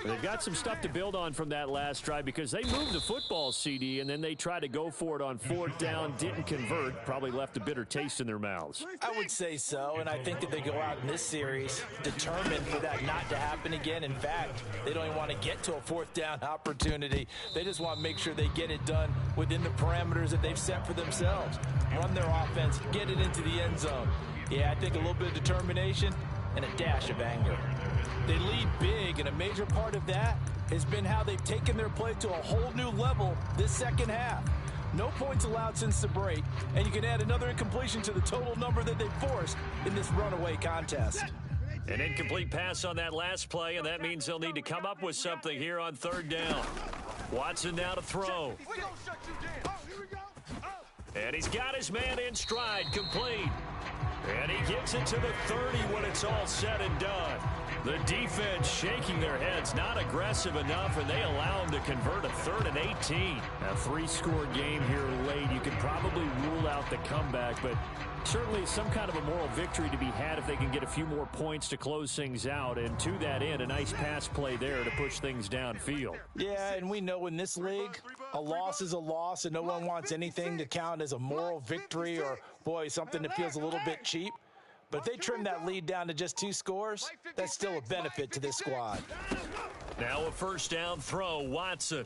They've got some stuff to build on from that last drive because they moved the football, CD, and then they tried to go for it on 4th down, didn't convert, probably left a bitter taste in their mouths. I would say so, and I think that they go out in this series determined for that not to happen again. In fact, they don't even want to get to a 4th down opportunity. They just want to make sure they get it done within the parameters that they've set for themselves. Run their offense, get it into the end zone. Yeah, I think a little bit of determination and a dash of anger. They lead big, and a major part of that has been how they've taken their play to a whole new level this second half. No points allowed since the break, and you can add another incompletion to the total number that they forced in this runaway contest. An incomplete pass on that last play, and that means they'll need to come up with something here on 3rd down. Watson now to throw. And he's got his man in stride, complete. And he gets it to the 30 when it's all said and done. The defense shaking their heads, not aggressive enough, and they allow him to convert a 3rd and 18. A 3-score game here late. You could probably rule out the comeback, but certainly some kind of a moral victory to be had if they can get a few more points to close things out. And to that end, a nice pass play there to push things downfield. Yeah, and we know in this league, a loss is a loss, and no one wants anything to count as a moral victory or, boy, something that feels a little bit cheap. But if they trim that lead down to just 2 scores, that's still a benefit to this squad. Now a 1st down throw, Watson.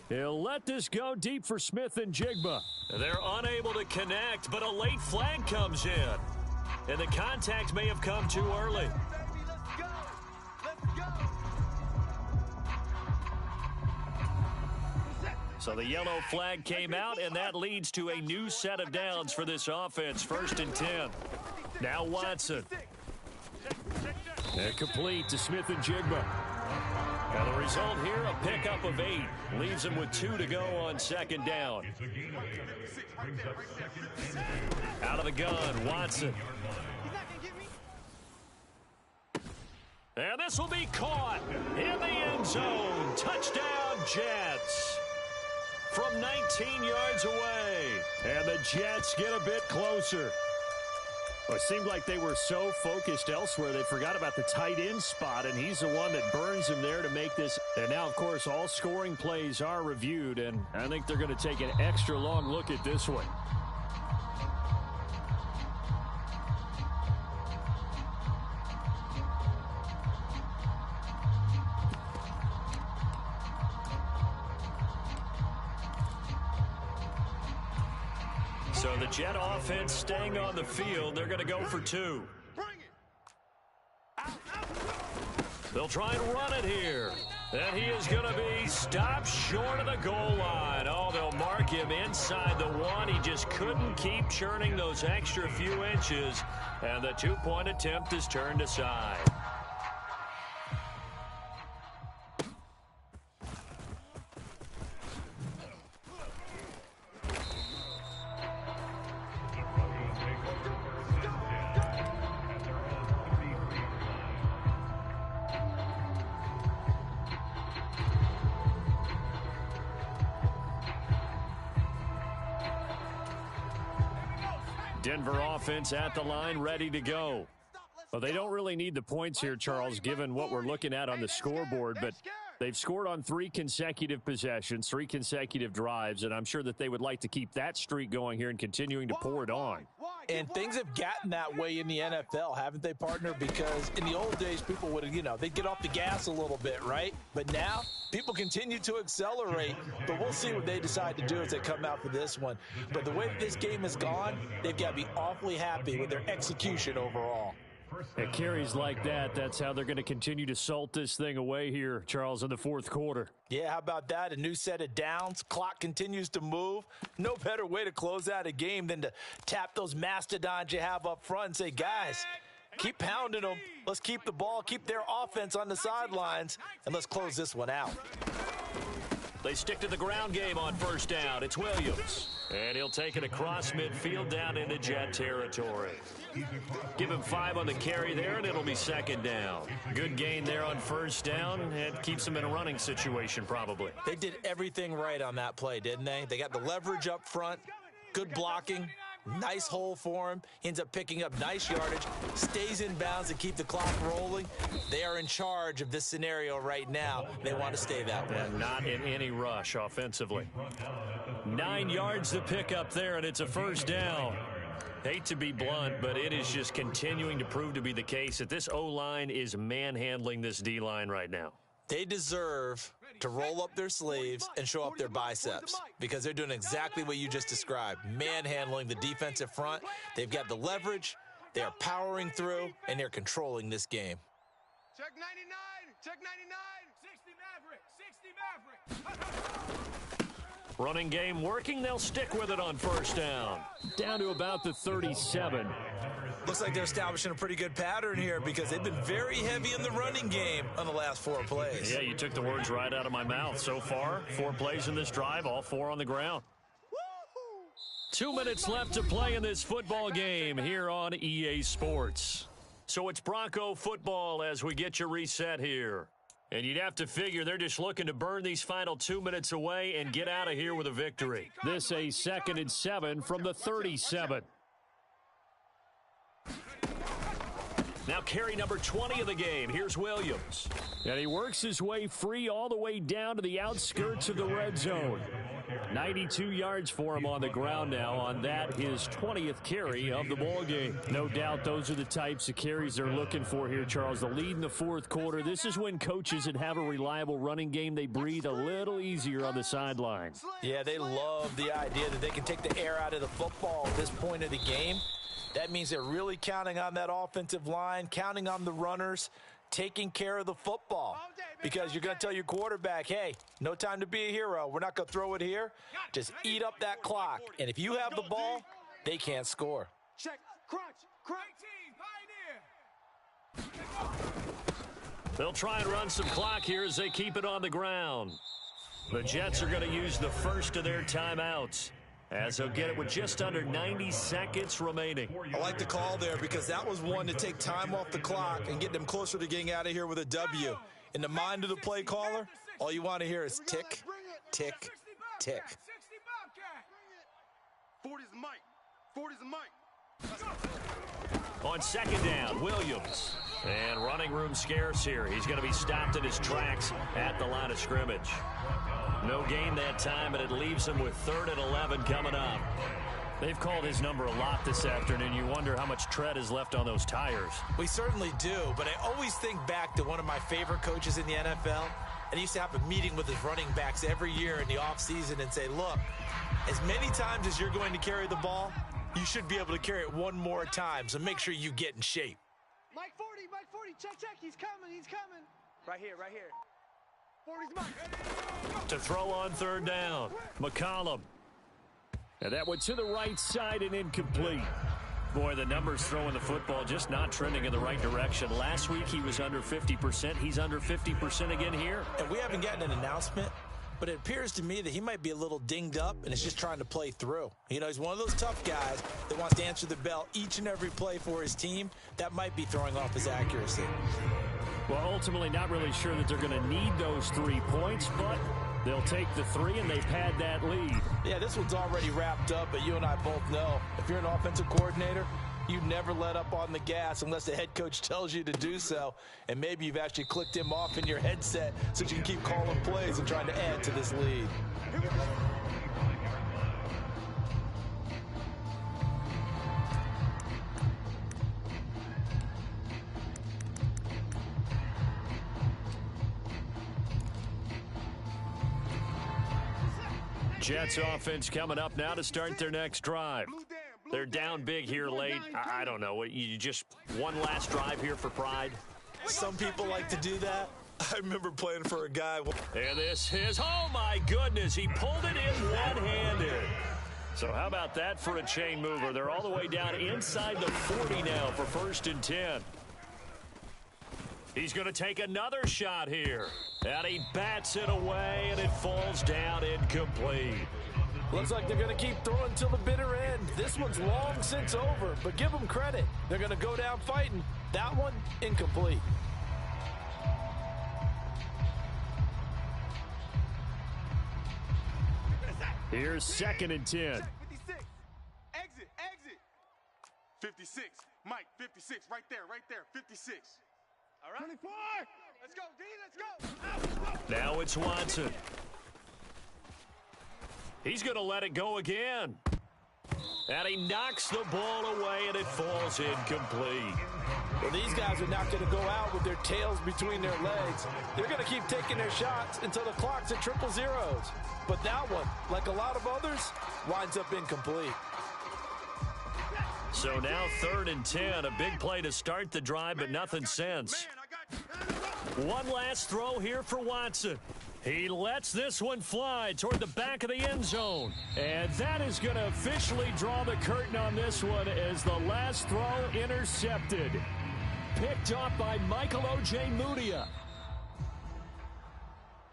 He'll let this go deep for Smith and Jigba. They're unable to connect, but a late flag comes in. And the contact may have come too early. So the yellow flag came out, and that leads to a new set of downs for this offense. 1st and 10. Now Watson. And complete to Smith and Jigba. And the result here, a pickup of 8. Leaves them with 2 to go on 2nd down. Out of the gun, Watson. And this will be caught in the end zone. Touchdown, Jets. From 19 yards away. And the Jets get a bit closer. Well, it seemed like they were so focused elsewhere they forgot about the tight end spot, and he's the one that burns him there to make this. And now, of course, all scoring plays are reviewed, and I think they're going to take an extra long look at this one. So the Jet offense staying on the field. They're going to go for 2. They'll try and run it here. And he is going to be stopped short of the goal line. Oh, they'll mark him inside the 1. He just couldn't keep churning those extra few inches. And the 2-point attempt is turned aside. Denver offense at the line, ready to go. Well, they don't really need the points here, Charles, given what we're looking at on the scoreboard, but they've scored on 3 consecutive possessions, 3 consecutive drives, and I'm sure that they would like to keep that streak going here and continuing to pour it on. And things have gotten that way in the NFL, haven't they, partner? Because in the old days, people would, they'd get off the gas a little bit, right? But now, people continue to accelerate. But we'll see what they decide to do as they come out for this one. But the way that this game has gone, they've got to be awfully happy with their execution overall. At carries like that, that's how they're going to continue to salt this thing away here, Charles, in the fourth quarter. Yeah, how about that? A new set of downs. Clock continues to move. No better way to close out a game than to tap those mastodons you have up front and say, guys, keep pounding them. Let's keep the ball, keep their offense on the sidelines, and let's close this one out. They stick to the ground game on first down. It's Williams. And he'll take it across midfield down into Jet territory. Give him 5 on the carry there, and it'll be second down. Good gain there on first down. It keeps him in a running situation probably. They did everything right on that play, didn't they? They got the leverage up front, good blocking, nice hole for him. He ends up picking up nice yardage, stays in bounds to keep the clock rolling. They are in charge of this scenario right now. They want to stay that way. And not in any rush offensively. 9 yards to pick up there, and it's a first down. Hate to be blunt, but it is just continuing to prove to be the case that this O-line is manhandling this D-line right now. They deserve to roll up their sleeves and show up their biceps because they're doing exactly what you just described, manhandling the defensive front. They've got the leverage, they are powering through, and they're controlling this game. Check 99, check 99. 60 Maverick, 60 Maverick. Running game working. They'll stick with it on first down. Down to about the 37. Looks like they're establishing a pretty good pattern here because they've been very heavy in the running game on the last 4 plays. Yeah, you took the words right out of my mouth. So far, 4 plays in this drive, all 4 on the ground. 2 minutes left to play in this football game here on EA Sports. So it's Bronco football as we get you reset here. And you'd have to figure they're just looking to burn these final 2 minutes away and get out of here with a victory. This a 2nd and 7 from the 37. Now carry number 20 of the game. Here's Williams. And he works his way free all the way down to the outskirts of the red zone. 92 yards for him on the ground now on that, his 20th carry of the ball game. No doubt those are the types of carries they're looking for here, Charles. The lead in the fourth quarter. This is when coaches that have a reliable running game, they breathe a little easier on the sideline. Yeah, they love the idea that they can take the air out of the football at this point of the game. That means they're really counting on that offensive line, counting on the runners, taking care of the football. Because you're going to tell your quarterback, hey, no time to be a hero. We're not going to throw it here. Just eat up that clock. And if you have the ball, they can't score. Check, crunch, crunch. They'll try and run some clock here as they keep it on the ground. The Jets are going to use the first of their timeouts, as they'll get it with just under 90 seconds remaining. I like the call there because that was one to take time off the clock and get them closer to getting out of here with a W. In the mind of the play caller, all you want to hear is tick, tick, tick. 40's Mike. 40's Mike. On second down, Williams. And running room scarce here. He's going to be stopped in his tracks at the line of scrimmage. No gain that time, and it leaves him with 3rd and 11 coming up. They've called his number a lot this afternoon. You wonder how much tread is left on those tires. We certainly do, but I always think back to one of my favorite coaches in the NFL. And he used to have a meeting with his running backs every year in the offseason and say, look, as many times as you're going to carry the ball, you should be able to carry it one more time, so make sure you get in shape. Mike 40, check, he's coming. Right here. 40's Mike. To throw on 3rd down, McCollum. And that one to the right side and incomplete. Boy, the numbers throwing the football just not trending in the right direction. Last week he was under 50%. He's under 50% again here. And we haven't gotten an announcement, but it appears to me that he might be a little dinged up and is just trying to play through. You know, he's one of those tough guys that wants to answer the bell each and every play for his team. That might be throwing off his accuracy. Well, ultimately not really sure that they're going to need those 3 points, but they'll take the 3, and they've had that lead. Yeah, this one's already wrapped up, but you and I both know if you're an offensive coordinator, you never let up on the gas unless the head coach tells you to do so. And maybe you've actually clicked him off in your headset so you can keep calling plays and trying to add to this lead. Jets offense coming up now to start their next drive. They're down big here late. I don't know. You just one last drive here for pride? Some people like to do that. I remember playing for a guy. And this is, oh my goodness, he pulled it in one-handed. So how about that for a chain mover? They're all the way down inside the 40 now for 1st and 10. He's going to take another shot here. And he bats it away, and it falls down incomplete. Looks like they're going to keep throwing till the bitter end. This one's long since over, but give them credit. They're going to go down fighting. That one, incomplete. Here's 2nd and 10. 56. Exit. 56. Mike, 56. Right there. 56. All right. 24. Let's go, D. Let's go. Now it's Watson. He's going to let it go again. And he knocks the ball away, and it falls incomplete. Well, these guys are not going to go out with their tails between their legs. They're going to keep taking their shots until the clock's at 000. But that one, like a lot of others, winds up incomplete. So now 3rd and 10, a big play to start the drive, but nothing since. One last throw here for Watson. He lets this one fly toward the back of the end zone. And that is going to officially draw the curtain on this one as the last throw intercepted. Picked off by Michael O.J. Mudia.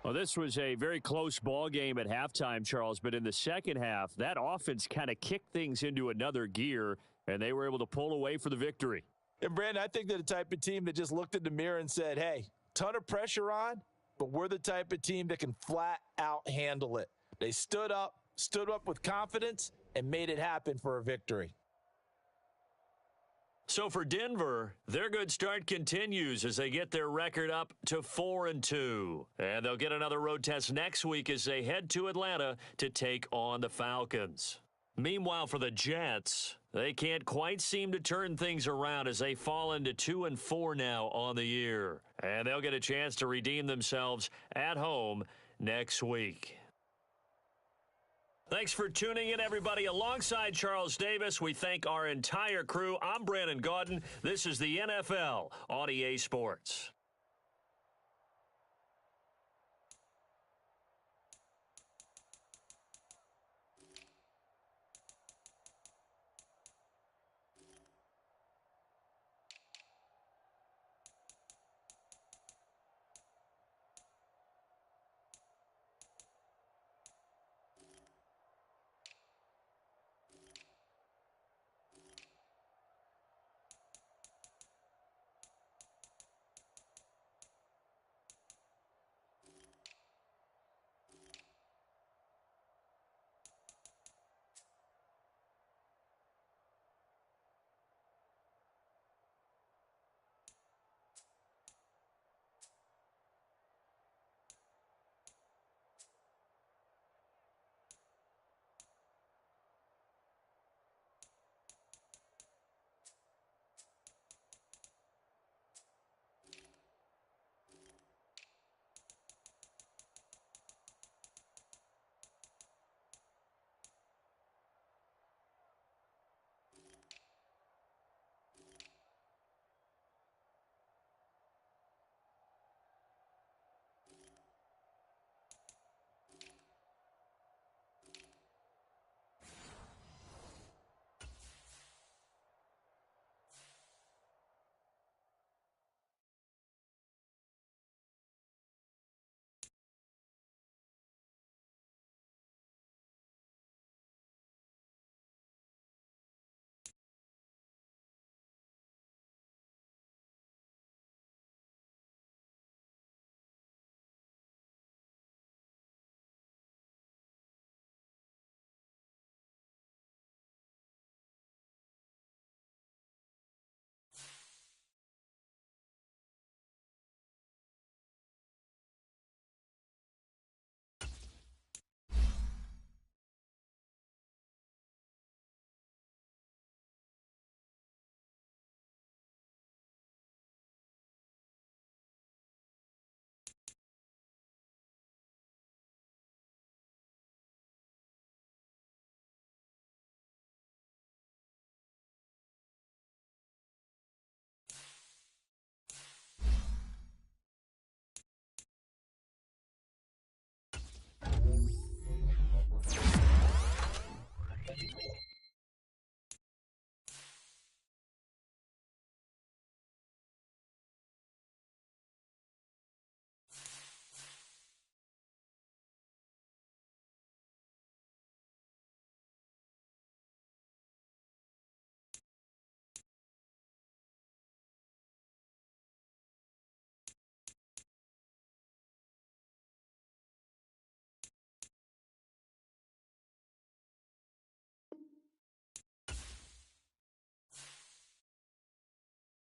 Well, this was a very close ball game at halftime, Charles, but in the second half, that offense kind of kicked things into another gear, and they were able to pull away for the victory. And, Brandon, I think they're the type of team that just looked in the mirror and said, hey, ton of pressure on, but we're the type of team that can flat out handle it. They stood up with confidence, and made it happen for a victory. So for Denver, their good start continues as they get their record up to 4-2. And they'll get another road test next week as they head to Atlanta to take on the Falcons. Meanwhile, for the Jets, they can't quite seem to turn things around as they fall into 2-4 now on the year. And they'll get a chance to redeem themselves at home next week. Thanks for tuning in, everybody. Alongside Charles Davis, we thank our entire crew. I'm Brandon Gaudin. This is the NFL on EA Sports.